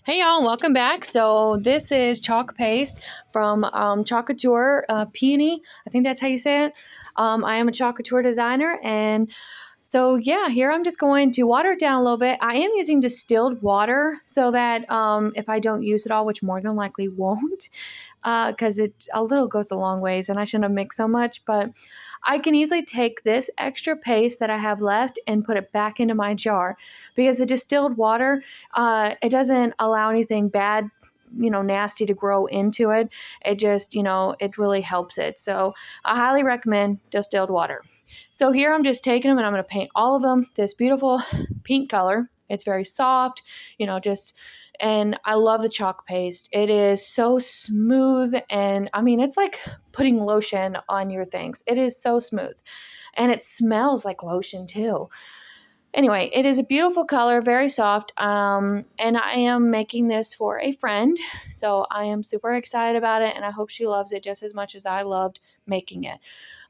Hey y'all, welcome back. So this is chalk paste from Chalk Couture Peony. I think that's how you say it. I am a Chalk Couture designer, and so yeah, here I'm just going to water it down a little bit. I am using distilled water so that if I don't use it all, which more than likely won't, because it a little goes a long ways, and I shouldn't have mixed so much, but I can easily take this extra paste that I have left and put it back into my jar because the distilled water, it doesn't allow anything bad, nasty to grow into it. It just, it really helps it. So I highly recommend distilled water. So here I'm just taking them and I'm going to paint all of them this beautiful pink color. It's very soft, just and I love the chalk paste. It is so smooth, and I mean, it's like putting lotion on your things. It is so smooth, and it smells like lotion too. Anyway, it is a beautiful color, very soft, and I am making this for a friend, so I am super excited about it, and I hope she loves it just as much as I loved making it.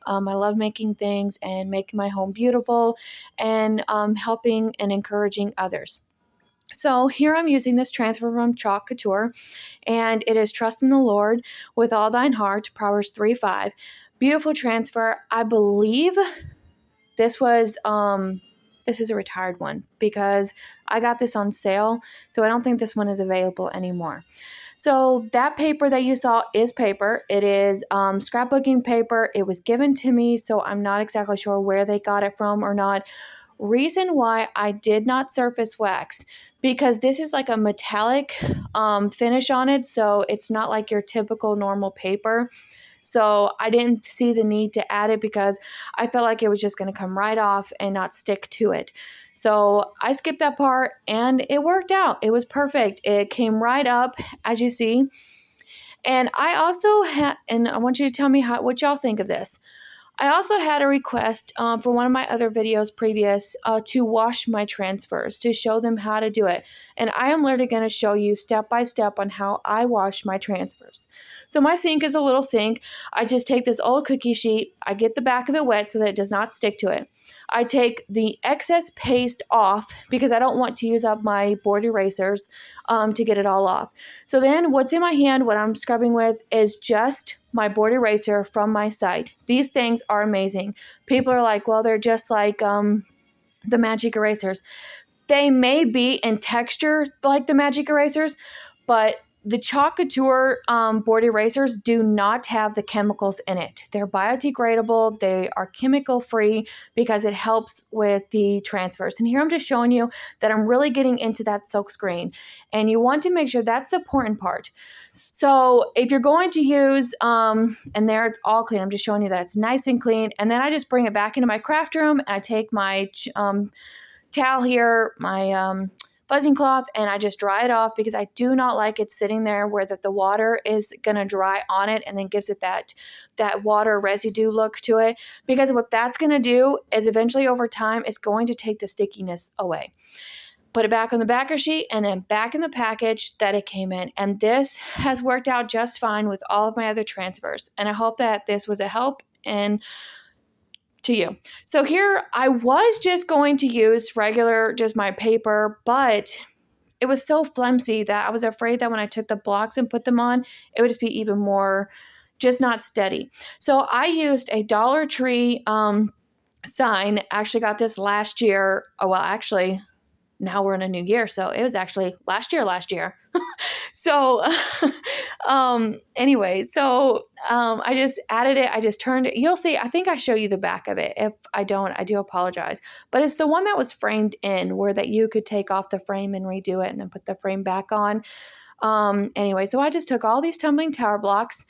I love making things and making my home beautiful and helping and encouraging others. So here I'm using this transfer from Chalk Couture, and it is trust in the Lord with all thine heart, Proverbs 3:5. Beautiful transfer. I believe this was this is a retired one because I got this on sale, so I don't think this one is available anymore. So that paper that you saw is paper. It is scrapbooking paper. It was given to me, so I'm not exactly sure where they got it from or not. Reason why I did not surface wax, because this is like a metallic finish on it, so it's not like your typical normal paper. So I didn't see the need to add it because I felt like it was just going to come right off and not stick to it. So I skipped that part and it worked out. It was perfect. It came right up, as you see. And I also had, and I want you to tell me what y'all think of this. I also had a request for one of my other videos previous to wash my transfers, to show them how to do it. And I am literally going to show you step by step on how I wash my transfers. So my sink is a little sink. I just take this old cookie sheet. I get the back of it wet so that it does not stick to it. I take the excess paste off because I don't want to use up my board erasers to get it all off. So then what's in my hand, what I'm scrubbing with, is just my board eraser from my site. These things are amazing. People are like, well, they're just like the magic erasers. They may be in texture like the magic erasers, but the Chalk Couture board erasers do not have the chemicals in it. They're biodegradable. They are chemical free because it helps with the transfers. And here I'm just showing you that I'm really getting into that silk screen. And you want to make sure that's the important part. So if you're going to use, and there it's all clean, I'm just showing you that it's nice and clean. And then I just bring it back into my craft room and I take my towel here, my fuzzing cloth, and I just dry it off because I do not like it sitting there where that the water is going to dry on it and then gives it that water residue look to it. Because what that's going to do is eventually over time it's going to take the stickiness away. Put it back on the backer sheet and then back in the package that it came in. And this has worked out just fine with all of my other transfers. And I hope that this was a help and to you. So here I was just going to use regular, just my paper, but it was so flimsy that I was afraid that when I took the blocks and put them on, it would just be even more just not steady. So I used a Dollar Tree sign. Actually got this last year. Oh, well, actually, now we're in a new year. So it was actually last year. So anyway, so I just added it. I just turned it. You'll see, I think I show you the back of it. If I don't, I do apologize. But it's the one that was framed in where that you could take off the frame and redo it and then put the frame back on. Anyway, so I just took all these tumbling tower blocks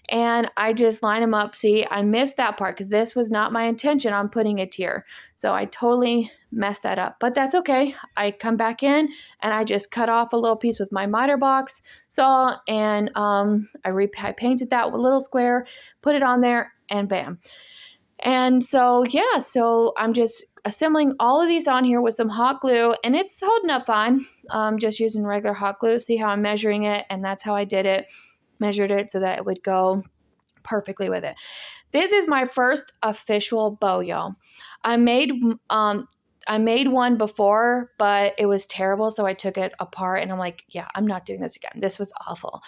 and I just line them up. See, I missed that part because this was not my intention on putting it here. So I totally messed that up, but that's okay. I come back in and I just cut off a little piece with my miter box saw and I painted that little square, put it on there, and bam. And so, yeah, so I'm just assembling all of these on here with some hot glue, and it's holding up fine. Just using regular hot glue. See how I'm measuring it, and that's how I did it. Measured it so that it would go perfectly with it. This is my first official bow, y'all. I made I made one before, but it was terrible. So I took it apart and I'm like, yeah, I'm not doing this again. This was awful.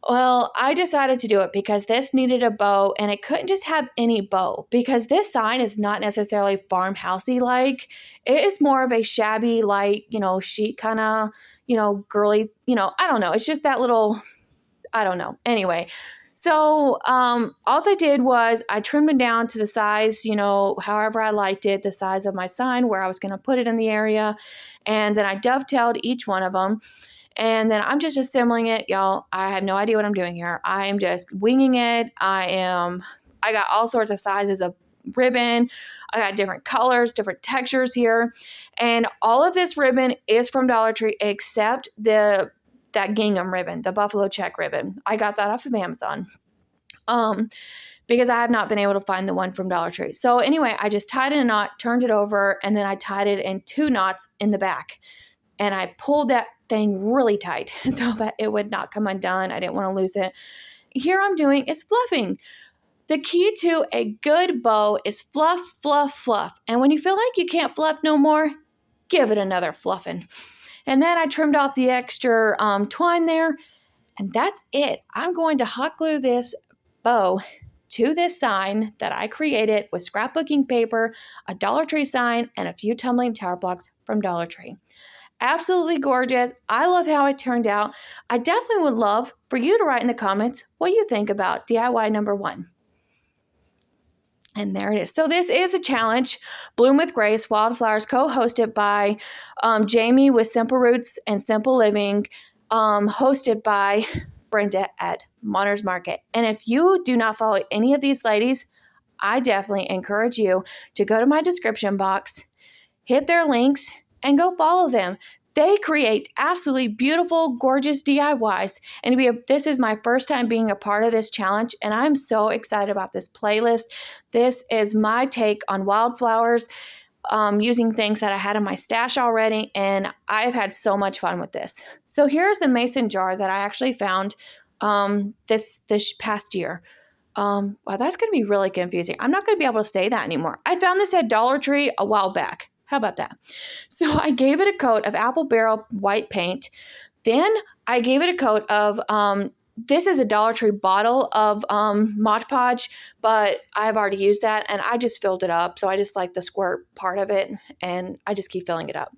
Well, I decided to do it because this needed a bow and it couldn't just have any bow because this sign is not necessarily farmhousey like. It is more of a shabby, light, chic kind of, girly, I don't know. It's just that little, I don't know. Anyway, so all I did was I trimmed it down to the size, however I liked it, the size of my sign, where I was going to put it in the area. And then I dovetailed each one of them. And then I'm just assembling it, y'all. I have no idea what I'm doing here. I am just winging it. I got all sorts of sizes of ribbon. I got different colors, different textures here. And all of this ribbon is from Dollar Tree except that gingham ribbon, the buffalo check ribbon. I got that off of Amazon. Because I have not been able to find the one from Dollar Tree. So anyway, I just tied in a knot, turned it over, and then I tied it in 2 knots in the back. And I pulled that thing really tight so that it would not come undone. I didn't want to lose it. Here I'm doing is fluffing. The key to a good bow is fluff, fluff, fluff. And when you feel like you can't fluff no more, give it another fluffing. And then I trimmed off the extra twine there. And that's it. I'm going to hot glue this bow to this sign that I created with scrapbooking paper, a Dollar Tree sign, and a few tumbling tower blocks from Dollar Tree. Absolutely gorgeous. I love how it turned out. I definitely would love for you to write in the comments what you think about DIY number 1. And there it is. So this is a challenge, Bloom with Grace, Wildflowers, co-hosted by Jamie with Simple Roots and Simple Living, hosted by Brenda at Monter's Market. And if you do not follow any of these ladies, I definitely encourage you to go to my description box, hit their links, and go follow them. They create absolutely beautiful, gorgeous DIYs. And this is my first time being a part of this challenge, and I'm so excited about this playlist. This is my take on wildflowers, using things that I had in my stash already, and I've had so much fun with this. So here's a mason jar that I actually found this past year. Wow, that's going to be really confusing. I'm not going to be able to say that anymore. I found this at Dollar Tree a while back. How about that? So I gave it a coat of apple barrel white paint. Then I gave it a coat of, this is a Dollar Tree bottle of Mod Podge, but I've already used that and I just filled it up. So I just like the squirt part of it and I just keep filling it up.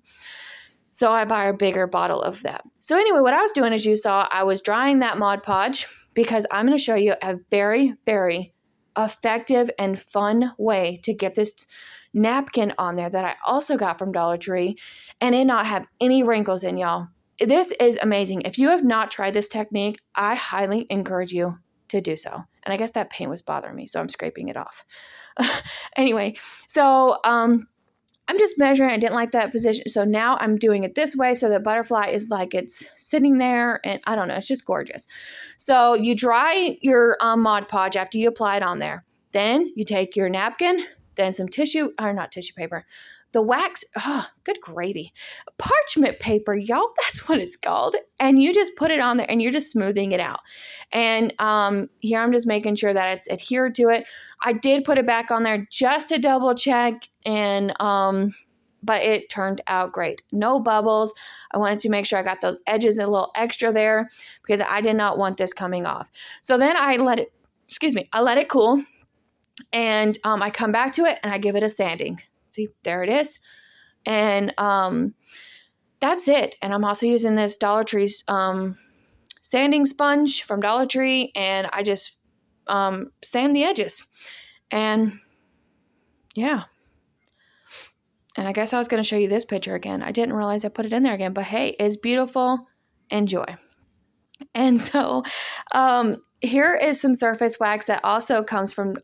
So I buy a bigger bottle of that. So anyway, what I was doing, as you saw, I was drying that Mod Podge because I'm going to show you a very, very effective and fun way to get this napkin on there that I also got from Dollar Tree and it not have any wrinkles in, y'all. This is amazing. If you have not tried this technique, I highly encourage you to do so. And I guess that paint was bothering me, so I'm scraping it off. Anyway, so I'm just measuring. I didn't like that position. So now I'm doing it this way so the butterfly is like it's sitting there and I don't know, it's just gorgeous. So you dry your Mod Podge after you apply it on there. Then you take your napkin, then some not tissue paper, the wax, good gravy, parchment paper, y'all, that's what it's called. And you just put it on there and you're just smoothing it out. And here I'm just making sure that it's adhered to it. I did put it back on there just to double check and but it turned out great. No bubbles. I wanted to make sure I got those edges a little extra there because I did not want this coming off. So then I let it cool. And I come back to it and I give it a sanding. See, there it is. And that's it. And I'm also using this Dollar Tree's sanding sponge from Dollar Tree. And I just sand the edges. And yeah. And I guess I was going to show you this picture again. I didn't realize I put it in there again. But hey, it's beautiful. Enjoy. And so here is some surface wax that also comes from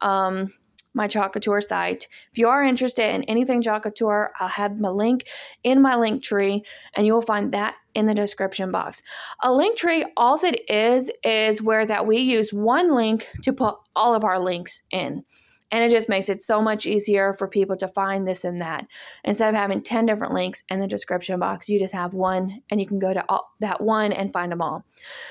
my Chalk Couture site. If you are interested in anything Chalk Couture, I'll have my link in my link tree, and you will find that in the description box. A link tree, all it is where that we use one link to put all of our links in. And it just makes it so much easier for people to find this and that. Instead of having 10 different links in the description box, you just have one and you can go to that one and find them all.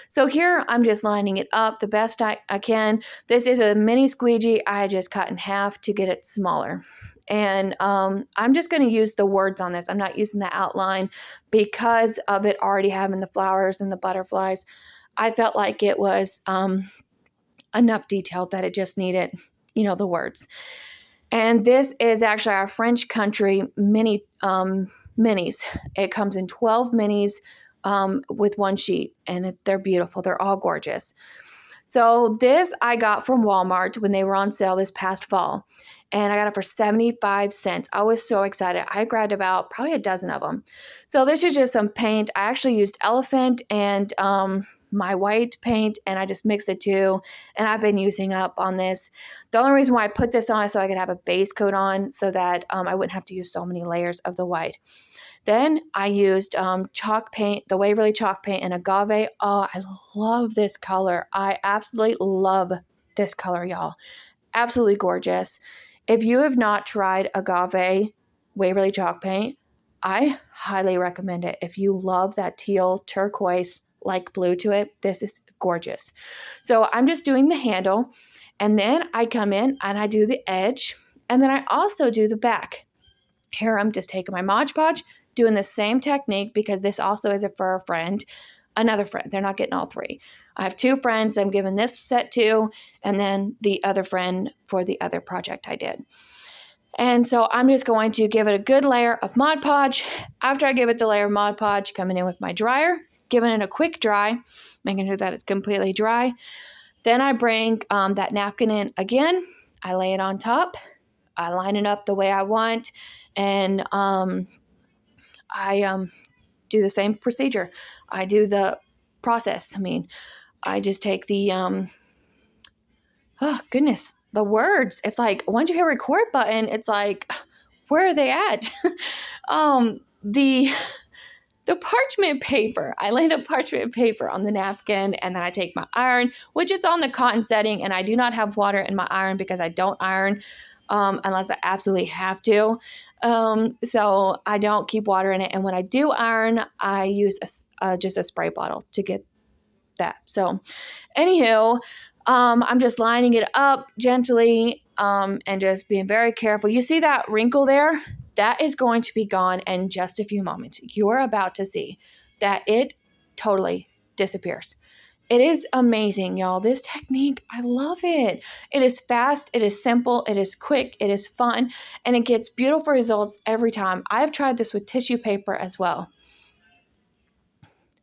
So here I'm just lining it up the best I can. This is a mini squeegee I just cut in half to get it smaller. And I'm just going to use the words on this. I'm not using the outline because of it already having the flowers and the butterflies. I felt like it was enough detail that it just needed, the words. And this is actually our French Country mini minis. It comes in 12 minis with one sheet, and they're beautiful. They're all gorgeous. So this I got from Walmart when they were on sale this past fall, and I got it for 75 cents. I was so excited. I grabbed about probably a dozen of them. So this is just some paint. I actually used elephant and my white paint, and I just mixed the two, and I've been using up on this. The only reason why I put this on is so I could have a base coat on so that I wouldn't have to use so many layers of the white. Then I used chalk paint, the Waverly chalk paint in Agave. Oh, I love this color. I absolutely love this color, y'all. Absolutely gorgeous. If you have not tried Agave Waverly chalk paint, I highly recommend it. If you love that teal turquoise like blue to it, this is gorgeous. So I'm just doing the handle, and then I come in and I do the edge, and then I also do the back. Here I'm just taking my Mod Podge, doing the same technique because this also is for a friend, another friend. They're not getting all three. I have two friends that I'm giving this set to, and then the other friend for the other project I did. And so I'm just going to give it a good layer of Mod Podge. After I give it the layer of Mod Podge, coming in with my dryer, giving it a quick dry, making sure that it's completely dry. Then I bring that napkin in again. I lay it on top. I line it up the way I want, and I do the same procedure. I do the process. I just take the, oh goodness, the words. It's like, once you hit record button, it's like, where are they at? The parchment paper. I lay the parchment paper on the napkin, and then I take my iron, which is on the cotton setting, and I do not have water in my iron because I don't iron unless I absolutely have to. So I don't keep water in it. And when I do iron, I use just a spray bottle to get that. So anywho, I'm just lining it up gently and just being very careful. You see that wrinkle there? That is going to be gone in just a few moments. You are about to see that it totally disappears. It is amazing, y'all. This technique, I love it. It is fast, it is simple, it is quick, it is fun, and it gets beautiful results every time. I've tried this with tissue paper as well.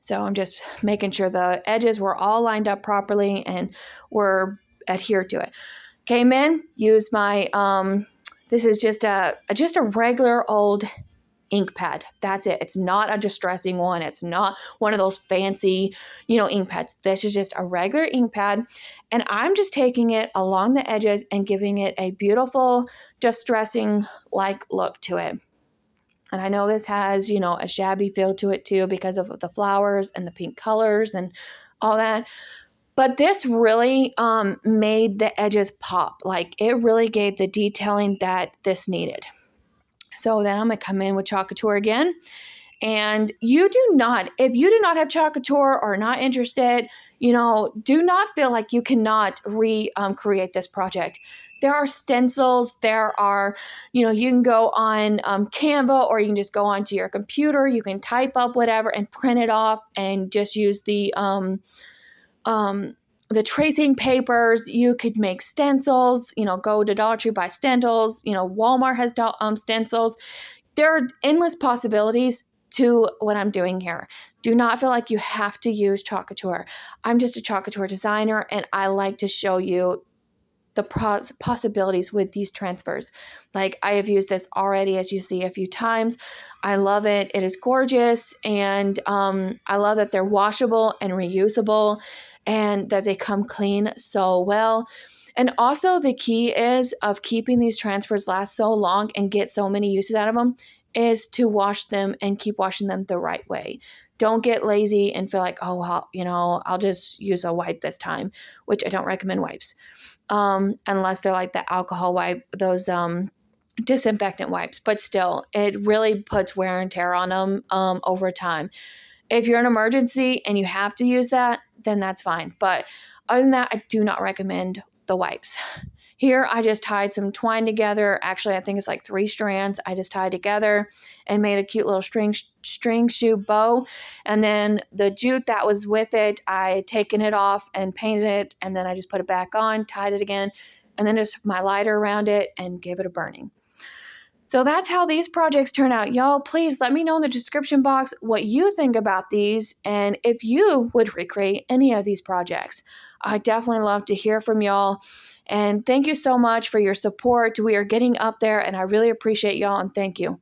So I'm just making sure the edges were all lined up properly and were adhered to it. Came in, used my, this is just a regular old ink pad. That's it. It's not a distressing one. It's not one of those fancy, ink pads. This is just a regular ink pad. And I'm just taking it along the edges and giving it a beautiful, distressing like look to it. And I know this has, a shabby feel to it too because of the flowers and the pink colors and all that. But this really made the edges pop. Like, it really gave the detailing that this needed. So then I'm going to come in with Chalk Couture again. And if you do not have Chalk Couture or not interested, do not feel like you cannot create this project. There are stencils. There are, you can go on Canva, or you can just go onto your computer. You can type up whatever and print it off and just use the tracing papers. You could make stencils, go to Dollar Tree, buy stencils. Walmart has stencils. There are endless possibilities to what I'm doing here. Do not feel like you have to use Chalk Couture. I'm just a Chalk Couture designer, and I like to show you the possibilities with these transfers. Like, I have used this already, as you see, a few times. I love it. It is gorgeous, and I love that they're washable and reusable, and that they come clean so well. And also, the key is of keeping these transfers last so long and get so many uses out of them is to wash them and keep washing them the right way. Don't get lazy and feel like, oh, well, I'll just use a wipe this time, which I don't recommend wipes. Unless they're like the alcohol wipe, those disinfectant wipes. But still, it really puts wear and tear on them over time. If you're in an emergency and you have to use that, then that's fine. But other than that, I do not recommend the wipes. Here, I just tied some twine together. Actually, I think it's like 3 strands. I just tied together and made a cute little string shoe bow. And then the jute that was with it, I had taken it off and painted it, and then I just put it back on, tied it again, and then just my lighter around it and gave it a burning. So that's how these projects turn out. Y'all, please let me know in the description box what you think about these and if you would recreate any of these projects. I definitely love to hear from y'all. And thank you so much for your support. We are getting up there, and I really appreciate y'all, and thank you.